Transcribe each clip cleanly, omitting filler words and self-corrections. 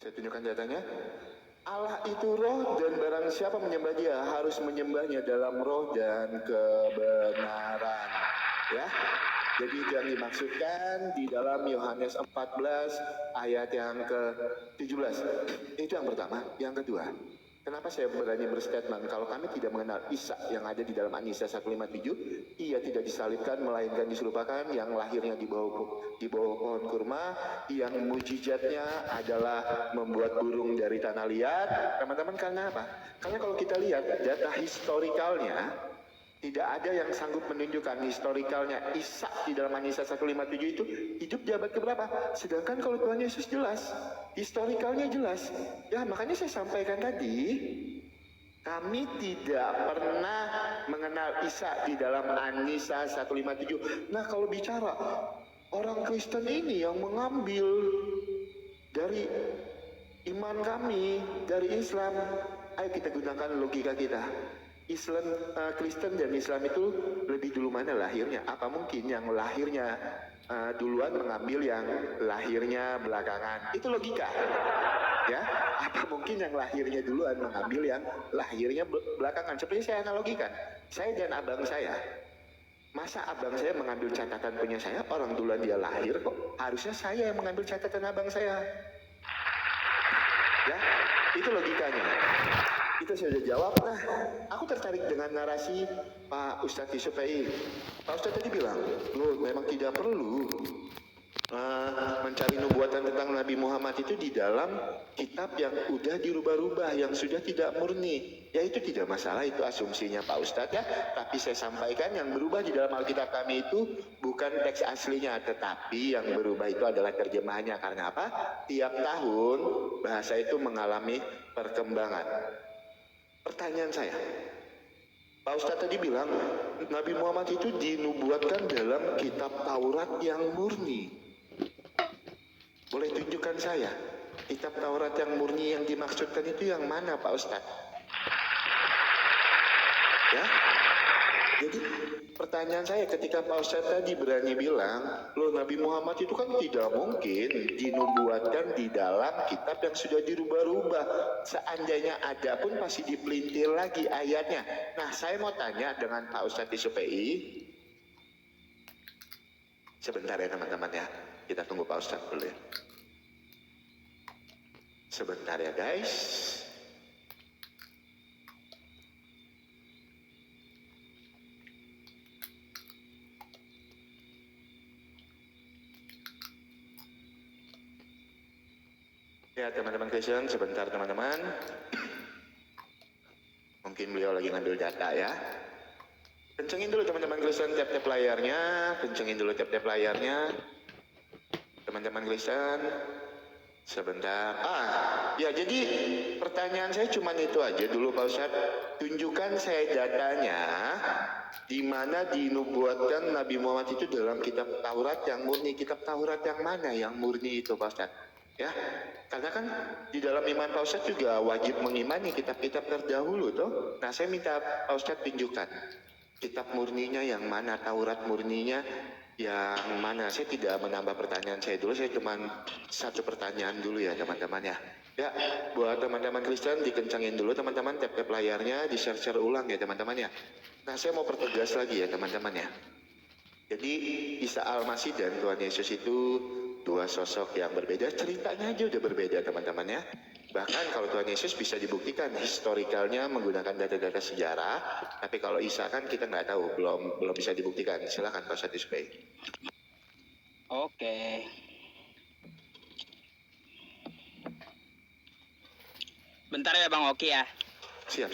Saya tunjukkan datanya. Allah itu roh dan barang siapa menyembah dia harus menyembahnya dalam roh dan kebenaran. Ya. Jadi itu yang dimaksudkan di dalam Yohanes 14 ayat yang ke-17. Itu yang pertama. Yang kedua, kenapa saya berani berstatement kalau kami tidak mengenal Isa yang ada di dalam An-Nisa 157, ia tidak disalibkan melainkan diserupakan, yang lahirnya di bawah pohon kurma, yang mujizatnya adalah membuat burung dari tanah liat. Teman-teman, karena apa? Karena kalau kita lihat data historikalnya, tidak ada yang sanggup menunjukkan historikalnya Isa di dalam An-Nisa 157 itu hidup di abad keberapa. Sedangkan kalau Tuhan Yesus jelas, historikalnya jelas. Ya, makanya saya sampaikan tadi, kami tidak pernah mengenal Isa di dalam An-Nisa 157. Nah, kalau bicara orang Kristen ini yang mengambil dari iman kami, dari Islam, ayo kita gunakan logika kita. Islam, Kristen dan Islam itu lebih dulu mana lahirnya? Apa mungkin yang lahirnya duluan mengambil yang lahirnya belakangan? Itu logika, ya? Apa mungkin yang lahirnya duluan mengambil yang lahirnya belakangan? Seperti saya analogikan, saya dan abang saya. Masa abang saya mengambil catatan punya saya? Orang duluan dia lahir kok. Harusnya saya yang mengambil catatan abang saya. Ya, itu logikanya. Itu saya sudah jawab. Nah, aku tertarik dengan narasi Pak Ustadz Yusuf Fei. Pak Ustadz tadi bilang, loh memang tidak perlu mencari nubuatan tentang Nabi Muhammad itu di dalam kitab yang udah dirubah-rubah, yang sudah tidak murni. Ya itu tidak masalah, itu asumsinya Pak Ustadz ya. Tapi saya sampaikan yang berubah di dalam Alkitab kami itu bukan teks aslinya, tetapi yang berubah itu adalah terjemahannya. Karena apa? Tiap tahun bahasa itu mengalami perkembangan. Pertanyaan saya, Pak Ustadz tadi bilang Nabi Muhammad itu dinubuatkan dalam kitab Taurat yang murni. Boleh tunjukkan saya kitab Taurat yang murni yang dimaksudkan itu yang mana Pak Ustadz? Ya, jadi pertanyaan saya ketika Pak Ustadz tadi berani bilang, loh Nabi Muhammad itu kan tidak mungkin dinubuatkan di dalam kitab yang sudah dirubah-rubah. Seandainya ada pun pasti dipelintir lagi ayatnya. Nah, saya mau tanya dengan Pak Ustadz Yusuf PI. Sebentar ya teman-teman ya. Kita tunggu Pak Ustadz dulu ya. Sebentar ya guys. Ya teman-teman Kristen, sebentar teman-teman. Mungkin beliau lagi ngambil data ya. Kencengin dulu teman-teman Kristen tap-tap layarnya. Kencengin dulu tap-tap layarnya. Teman-teman Kristen, sebentar. Ya jadi pertanyaan saya cuma itu aja dulu Pak Ustadz. Tunjukkan saya datanya di mana dinubuatkan Nabi Muhammad itu dalam kitab Taurat yang murni. Kitab Taurat yang mana yang murni itu Pak Ustadz? Ya, karena kan di dalam iman Pak Ustadz juga wajib mengimani kitab-kitab terdahulu toh. Nah saya minta Pak Ustadz tunjukkan kitab murninya yang mana, Taurat murninya yang mana. Saya tidak menambah pertanyaan saya dulu, saya cuma satu pertanyaan dulu ya teman-teman ya. Ya, buat teman-teman Kristen dikencangin dulu teman-teman tap-tap layarnya, di-share ulang ya teman-teman ya. Nah saya mau pertegas lagi ya teman-teman ya. Jadi Isa Al-Masih dan Tuhan Yesus itu dua sosok yang berbeda, ceritanya aja udah berbeda teman-teman ya. Bahkan kalau Tuhan Yesus bisa dibuktikan historikalnya menggunakan data-data sejarah, tapi kalau Isa kan kita nggak tahu, belum bisa dibuktikan. Silakan Pak Ustadz Yusuf. Oke. Bentar ya Bang Oki ya. Siap.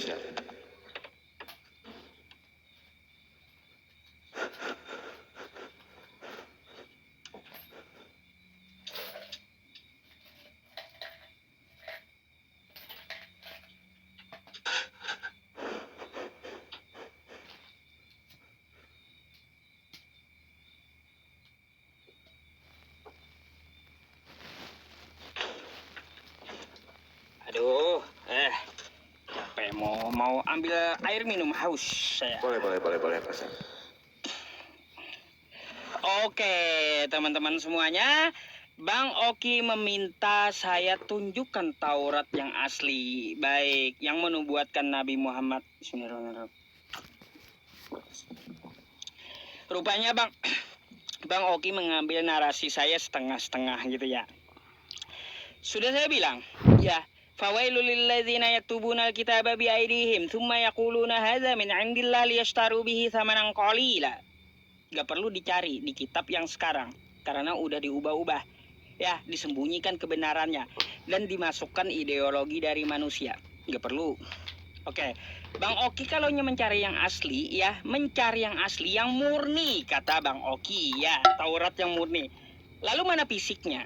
Aduh, capek mau ambil air minum, haus saya. Boleh Pak Ustadz. Oke, teman-teman semuanya, Bang Oki meminta saya tunjukkan Taurat yang asli, baik yang menubuatkan Nabi Muhammad. Bismillahirrahmanirrahim. Rupanya Bang Oki mengambil narasi saya setengah-setengah gitu ya. Sudah saya bilang, ya, fawailul lilladzina yaktubuna alkitaba biaidihim thumma yaquluna hadza min 'indillah liyashtaru bihi thamanan qalila. Gak perlu dicari di kitab yang sekarang karena udah diubah-ubah. Ya, disembunyikan kebenarannya dan dimasukkan ideologi dari manusia. Gak perlu. Oke, Bang Oki kalau mencari yang asli, ya mencari yang asli, yang murni, kata Bang Oki, ya Taurat yang murni. Lalu mana fisiknya?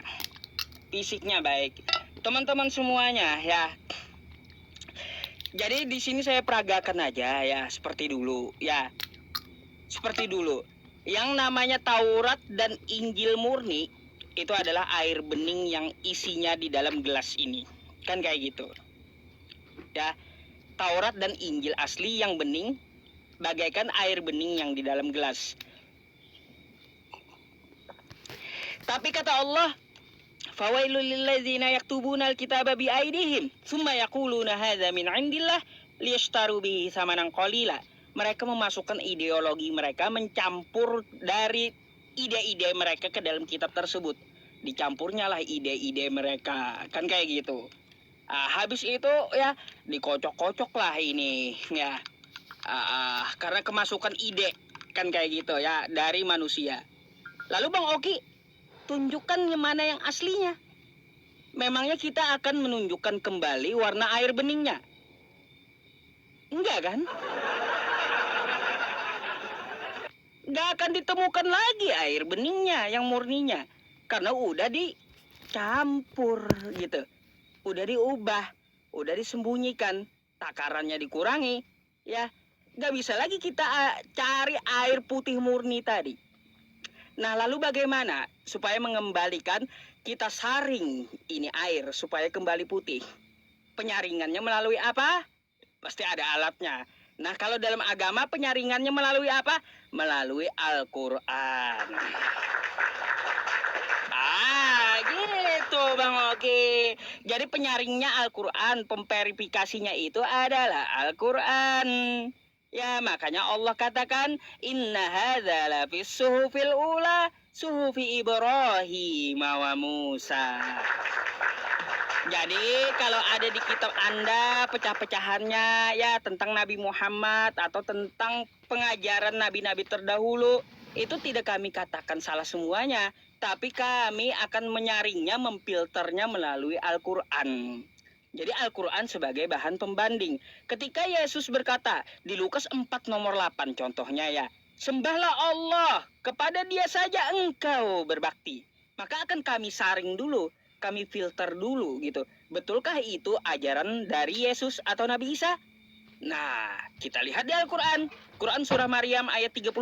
Fisiknya baik, teman-teman semuanya, ya. Jadi di sini saya peragakan aja, ya seperti dulu, ya seperti dulu. Yang namanya Taurat dan Injil murni itu adalah air bening yang isinya di dalam gelas ini. Kan kayak gitu. Ya, Taurat dan Injil asli yang bening bagaikan air bening yang di dalam gelas. Tapi kata Allah, fawailul lilladzina yaktubuna alkitaba biaidihim tsumma yaquluna hadza min 'indillah liyashtaru bihi thamanan qalila. Mereka memasukkan ideologi mereka, mencampur dari ide-ide mereka ke dalam kitab tersebut. Dicampurnya lah ide-ide mereka, kan kayak gitu. Habis itu ya dikocok-kocok lah ini ya. Karena kemasukan ide, kan kayak gitu ya, dari manusia. Lalu Bang Oki, tunjukkan yang mana yang aslinya. Memangnya kita akan menunjukkan kembali warna air beningnya? Enggak kan? Nggak akan ditemukan lagi air beningnya yang murninya karena udah dicampur gitu, udah diubah, udah disembunyikan, takarannya dikurangi, ya nggak bisa lagi kita cari air putih murni tadi. Nah lalu bagaimana supaya mengembalikan, kita saring ini air supaya kembali putih? Penyaringannya melalui apa? Pasti ada alatnya. Nah, kalau dalam agama penyaringannya melalui apa? Melalui Al-Quran. Gitu Bang Oki. Jadi penyaringnya Al-Quran, pemverifikasinya itu adalah Al-Quran. Ya, makanya Allah katakan, inna hadza lafis suhufil ula, suhufi Ibrahim wa Musa. Jadi kalau ada di kitab Anda pecah-pecahannya ya tentang Nabi Muhammad atau tentang pengajaran nabi-nabi terdahulu, itu tidak kami katakan salah semuanya, tapi kami akan menyaringnya, memfilternya melalui Al-Quran. Jadi Al-Quran sebagai bahan pembanding. Ketika Yesus berkata di Lukas 4 nomor 8 contohnya ya, sembahlah Allah, kepada Dia saja engkau berbakti. Maka akan kami saring dulu, kami filter dulu gitu. Betulkah itu ajaran dari Yesus atau Nabi Isa? Nah, kita lihat di Al-Quran. Quran surah Maryam ayat 36.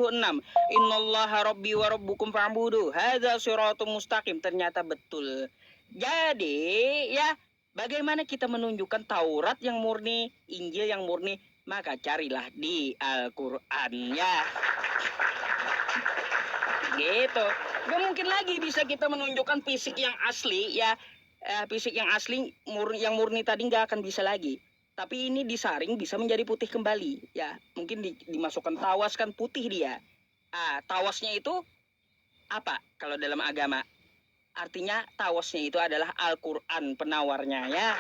Innallaha rabbi wa rabbukum fa'budu. Hadza siratum mustaqim. Ternyata betul. Jadi, ya, bagaimana kita menunjukkan Taurat yang murni, Injil yang murni? Maka carilah di Al-Quran ya. Gitu. Gak mungkin lagi bisa kita menunjukkan fisik yang asli ya. Fisik yang asli yang murni tadi nggak akan bisa lagi. Tapi ini disaring bisa menjadi putih kembali ya. Mungkin dimasukkan tawas kan putih dia. Tawasnya itu apa kalau dalam agama? Artinya tawasnya itu adalah Al-Quran penawarnya ya.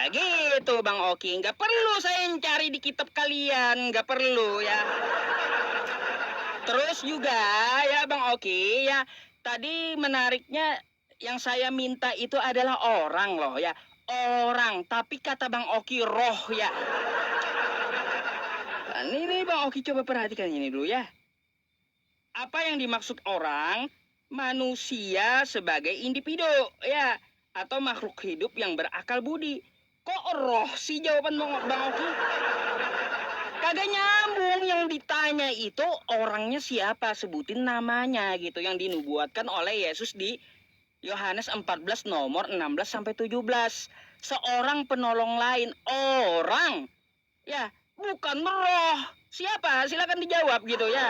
Gitu Bang Oki. Nggak perlu saya cari di kitab kalian. Nggak perlu ya. Terus juga ya Bang Oki ya, tadi menariknya yang saya minta itu adalah orang loh ya. Orang, tapi kata Bang Oki roh ya. Nah, ini Bang Oki coba perhatikan ini dulu ya. Apa yang dimaksud orang? Manusia sebagai individu ya, atau makhluk hidup yang berakal budi. Kok roh sih jawaban Bang Oki? Kagak nyambung, yang ditanya itu orangnya siapa, sebutin namanya gitu, yang dinubuatkan oleh Yesus di Yohanes 14 nomor 16 sampai 17. Seorang penolong lain, orang. Ya, bukan roh. Siapa? Silakan dijawab gitu ya.